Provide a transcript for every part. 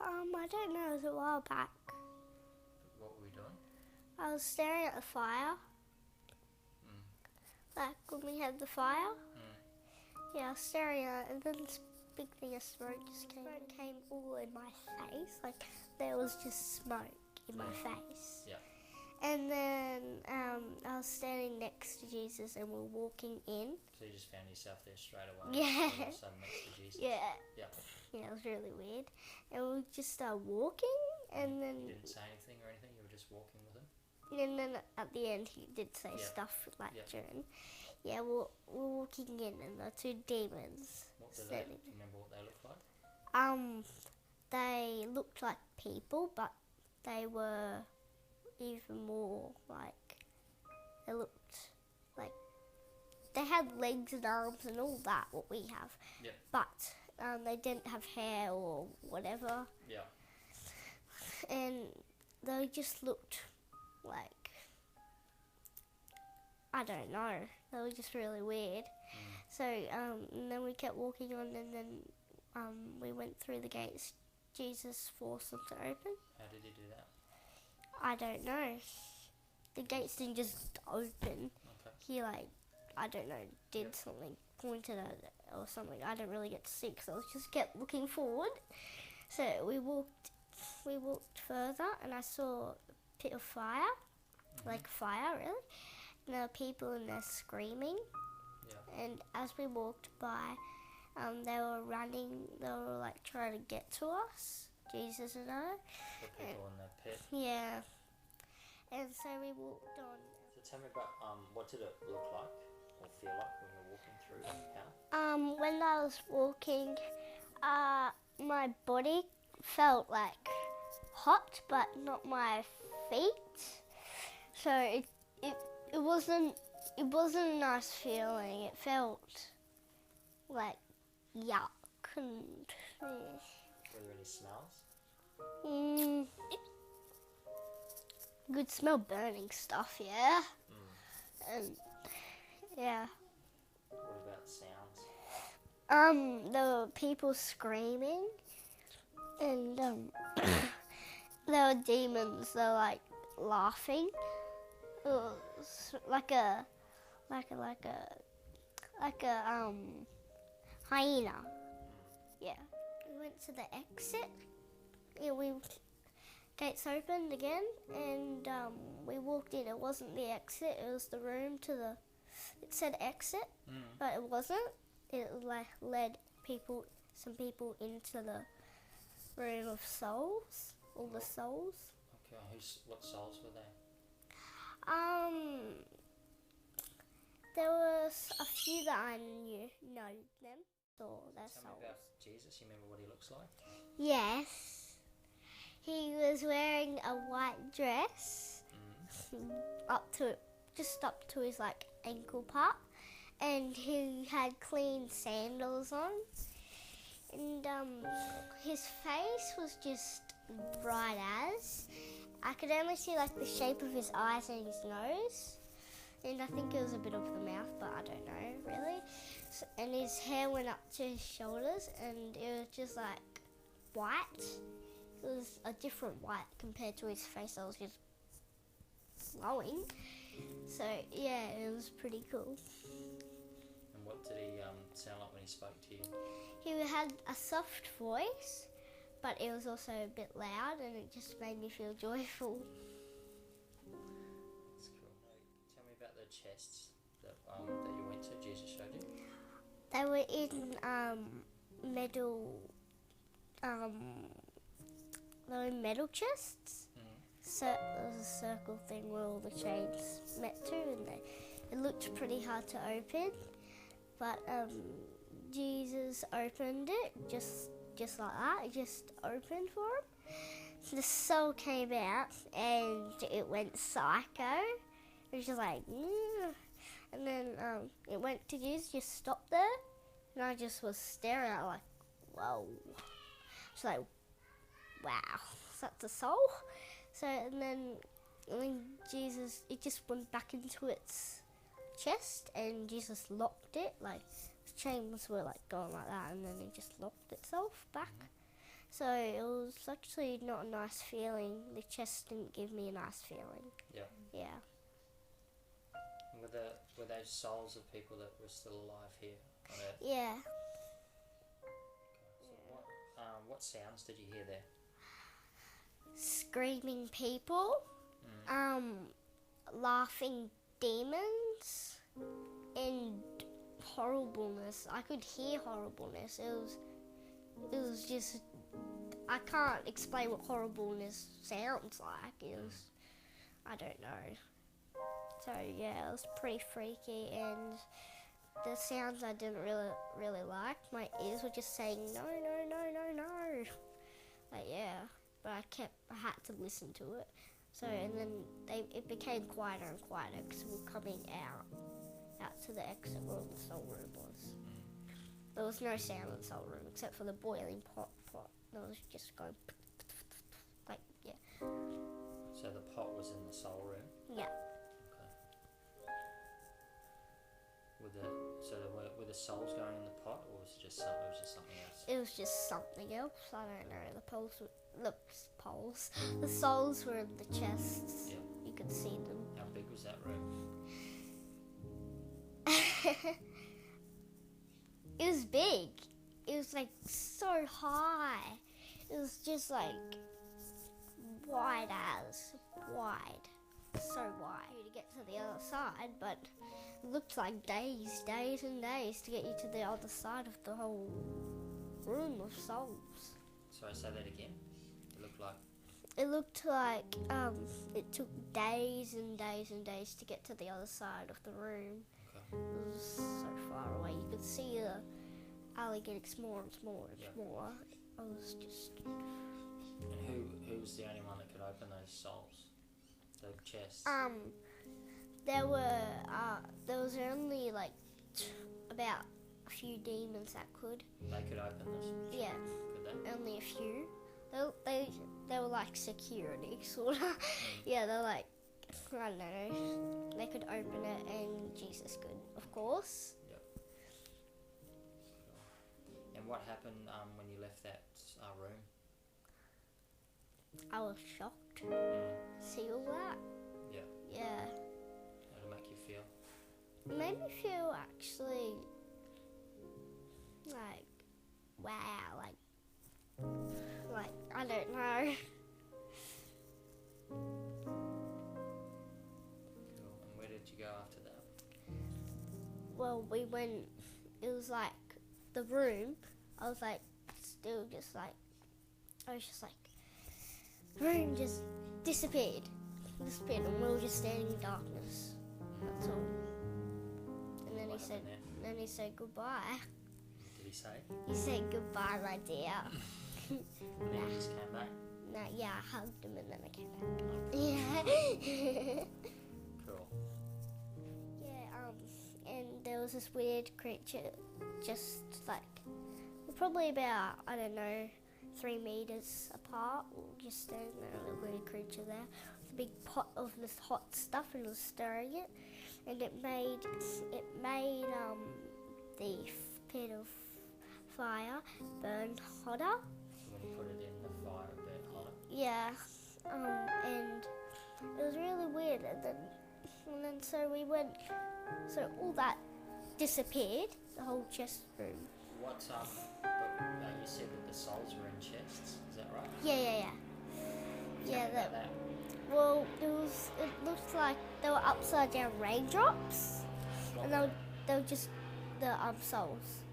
I don't know, it was a while back. What were we doing? I was staring at the fire. Like when we had the fire. Yeah, I was staring at it, and then this big thing of smoke just came all in my face. Like there was just smoke in my face. Yeah. And then I was standing next to Jesus, and we're walking in. So you just found yourself there straight away? Yeah. All of a sudden next to Jesus? Yeah. Yep. Yeah, it was really weird. And we just started walking, and then... You didn't say anything or anything? You were just walking with him? And then at the end, he did say stuff like during... Yeah, we're walking in, and the two demons standing. Do you remember what they looked like? They looked like people, but they were even more like... They looked like... They had legs and arms and all that, what we have. Yep. But they didn't have hair or whatever. Yeah. And they just looked like... I don't know. They were just really weird. So, and then we kept walking on, and then we went through the gates. Jesus forced them to open. How did he do that? I don't know. The gates didn't just open. Okay. He I don't know, did something, pointed at it or something. I didn't really get to see because I just kept looking forward. So we walked further, and I saw a pit of fire, like fire really. And there were people in there screaming. Yeah. And as we walked by, they were running. They were like trying to get to us, Jesus and I. The people in the pit. Yeah. And so we walked on. So tell me about what did it look like or feel like when you were walking through? How? When I was walking, my body felt like hot, but not my feet. So it wasn't a nice feeling. It felt like yuck and Were there any smells? Good smell burning stuff, yeah. And yeah. What about sounds? There were people screaming, and there were demons. They were like laughing. It was like a hyena. Yeah. We went to the exit. Yeah, gates opened again, and we walked in. It wasn't the exit. It was the room to the. It said exit, but it wasn't. It led some people into the room of souls, all the souls. Okay, what souls were they? There was a few that I know them, so their souls. Tell me about Jesus. You remember what he looks like? Yes, he was wearing a white dress, just up to his ankle part, and he had clean sandals on, and his face was just bright as. I could only see the shape of his eyes and his nose, and I think it was a bit of the mouth, but I don't know really. So, and his hair went up to his shoulders, and it was just white. It was a different white compared to his face that was just glowing. So yeah, it was pretty cool. And what did he sound like when he spoke to you? He had a soft voice, but it was also a bit loud, and it just made me feel joyful. That's cool. Tell me about the chests that you went to. Jesus showed you. They were in metal. They were in metal chests. So there was a circle thing where all the chains met to, and it looked pretty hard to open, but Jesus opened it just like that. It just opened for him. So the soul came out, and it went psycho. It was just and then it went to Jesus, just stopped there, and I just was staring at it whoa. It's wow, is that the soul? So, and then Jesus, it just went back into its chest, and Jesus locked it. The chains were going like that, and then it just locked itself back. So it was actually not a nice feeling. The chest didn't give me a nice feeling. Yeah. Yeah. Were those souls of people that were still alive here on Earth? Yeah. So what sounds did you hear there? Screaming people, laughing demons, and horribleness. I could hear horribleness. It was just, I can't explain what horribleness sounds like. It was, I don't know. So yeah, it was pretty freaky, and the sounds I didn't really like. My ears were just saying no, no, no, no, no. Like yeah, but I had to listen to it. So and then it became quieter and quieter because we were coming out to the exit where the soul room was. There was no sound in the soul room except for the boiling pot. That was just going like yeah. So the pot was in the soul room. Yeah. Were the souls going in the pot, or was it just something else? It was just something else. I don't know. The souls were in the chests. Yeah. You could see them. How big was that room? It was big. It was like so high. It was just like wide. So wide to get to the other side, but it looked like days and days to get you to the other side of the whole room of souls. Sorry, say that again. It looked like it took days and days and days to get to the other side of the room. Okay. It was so far away. You could see the alley getting smaller and smaller and smaller. I was just... And who was the only one that could open those souls? The chests? There was only like about a few demons that could. They could open this? Yeah. Could they? Only a few. They were like security, sort of. Yeah, they're like, I don't know. They could open it and Jesus could, of course. Yep. And what happened when you left that room? I was shocked. See all that? Yeah. Yeah. How did it make you feel? It made me feel actually like, wow, like I don't know. Cool. And where did you go after that? Well, we went, it was like the room, I was like still just like, I was just like, the room just disappeared and we were just standing in darkness. That's all. And then he said goodbye. Did he say? He said goodbye, my dear. And then you just came back? No, yeah, I hugged him and then I came back. Yeah. Cool. Yeah, and there was this weird creature just like, probably about, I don't know, 3 meters apart, just standing there, a little weird creature there, with a big pot of this hot stuff, and it was stirring it, and it made the pit of fire burn hotter. When you put it in the fire, it burned hotter? Yeah, and it was really weird, and then so we went, so all that disappeared, the whole chest room. What's you said that the souls were in chests, is that right? Yeah. Tell me about that. Well, it looked like they were upside down raindrops, and they were just the souls.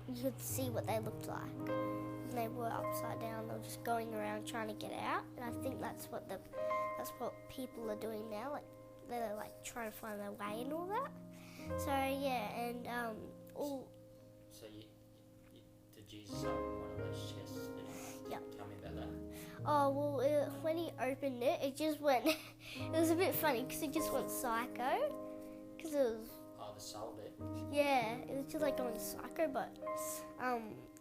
You could see what they looked like. And they were upside down. They were just going around trying to get out, and I think that's what people are doing now. Like they're like trying to find their way and all that. So yeah, and all. So did Jesus open one of those chests? Yep. Tell me about that. Oh, well, when he opened it, it just went... it was a bit funny because it just went psycho. Because it was... Oh, the soul bit? Yeah, it was just like going psycho, but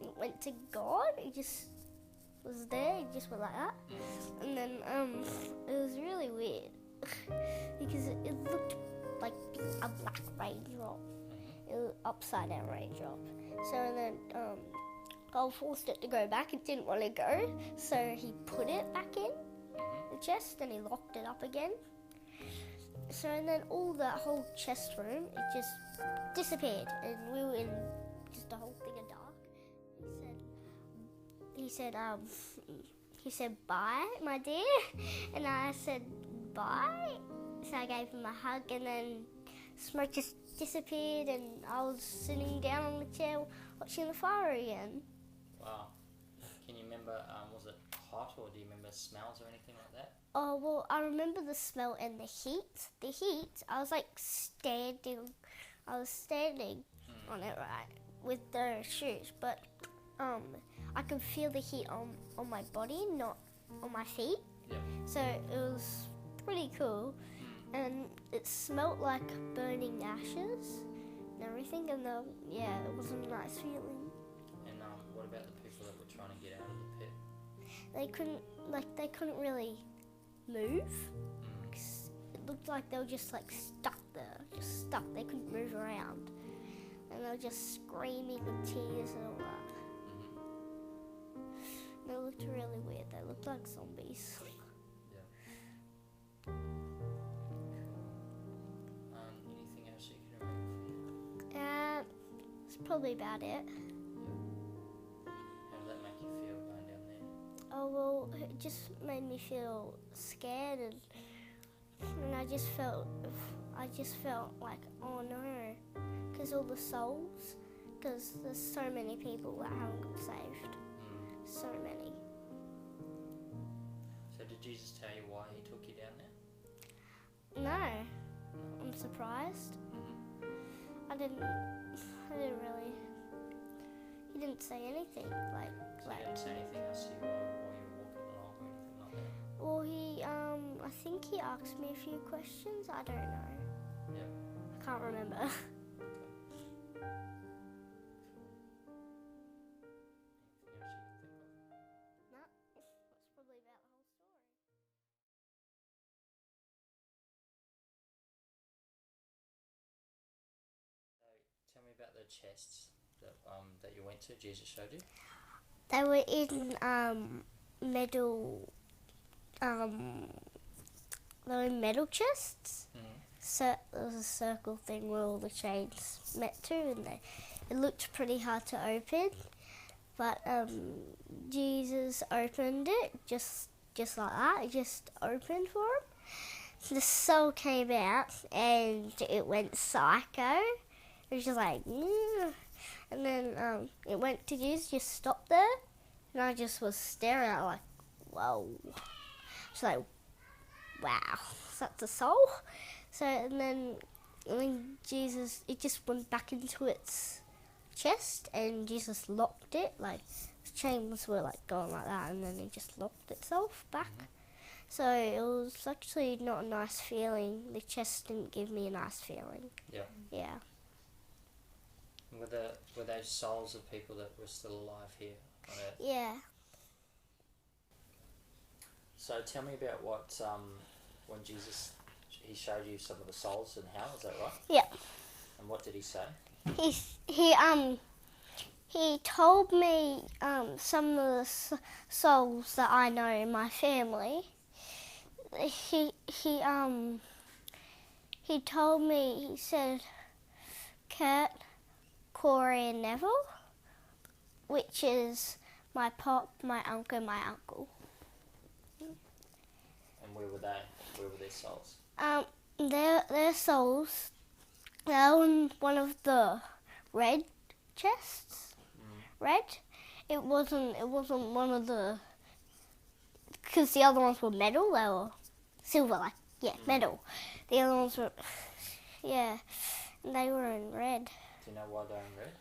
it went to God. It just was there. It just went like that. And then it was really weird because it looked like a black raindrop. It was upside down raindrop. So and then God forced it to go back. It didn't want to go, so he put it back in the chest and he locked it up again. So and then the whole chest room, it just disappeared, and we were in just a whole thing of dark. He said, "Bye, my dear," and I said, "Bye." So I gave him a hug, and then smoke just disappeared, and I was sitting down on the chair watching the fire again. Wow. Can you remember, was it hot, or do you remember smells or anything like that? Oh, well, I remember the smell and the heat. The heat, I was standing on it, right, with the shoes, but I could feel the heat on my body, not on my feet. Yeah. So it was pretty cool, and it smelled like burning ashes and everything, and it was a nice feeling. And what about the people that were trying to get out of the pit? They couldn't really move. It looked like they were just stuck there, They couldn't move around, and they were just screaming with tears and all that. They looked really weird. They looked like zombies. Yeah. Anything else you can remember? It's probably about it. How did that make you feel going down there? Oh well, it just made me feel scared, and I just felt like, oh no, because all the souls, because there's so many people that haven't got saved. So many. So did Jesus tell you why he took you down there? No, I'm surprised. I didn't really. He didn't say anything So he didn't say anything else to you while you were walking along or anything like that? Well, I think he asked me a few questions. I don't know. Yeah. I can't remember. Tell me about the chests that you went to. Jesus showed you. They were in metal. They were in metal chests. So there was a circle thing where all the chains met to, and it looked pretty hard to open. But Jesus opened it just like that. It just opened for him. The soul came out, and it went psycho. It was just like, and then it went to Jesus, just stopped there, and I just was staring at it like, whoa. It's like, wow, that's a soul? So, and then Jesus, it just went back into its chest, and Jesus locked it, like, the chains were like going like that, and then it just locked itself back. So it was actually not a nice feeling. The chest didn't give me a nice feeling. Yeah. Yeah. Were those souls of people that were still alive here on Earth? Yeah. So tell me about what when Jesus he showed you some of the souls in hell. Is that right? Yeah. And what did he say? He told me some of the souls that I know in my family. He told me, he said, Kurt, Corey and Neville, which is my pop, my uncle, and my uncle. And where were they? Where were their souls? Their souls, they're in one of the red chests. Red. It wasn't one of the, because the other ones were metal. They were silver, metal. The other ones were, they were in red. Do you know why they're in red?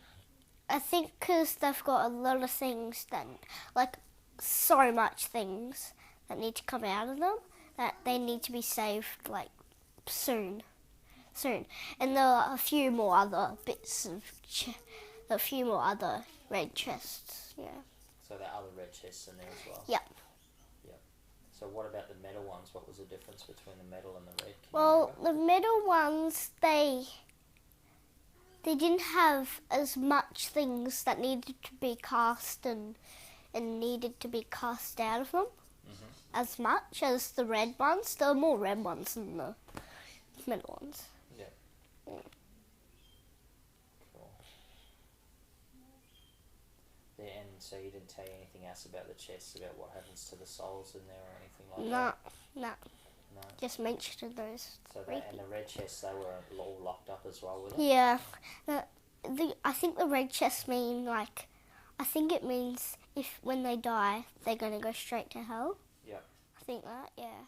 I think because they've got a lot of things so much things that need to come out of them, that they need to be saved, soon. And there are a few more other bits of, a few more other red chests, yeah. So there are other red chests in there as well? Yeah. So what about the metal ones? What was the difference between the metal and the red? Well, the metal ones, they didn't have as much things that needed to be cast and needed to be cast out of them as much as the red ones. There were more red ones than the middle ones. Yeah. Cool. Yeah, and so you didn't tell you anything else about the chests, about what happens to the souls in there or anything like that? No. No. Just mentioned those. So and the red chests, they were all locked up as well, were they? Yeah. I think the red chests mean, like, I think it means if when they die, they're going to go straight to hell. Yeah. I think that, yeah.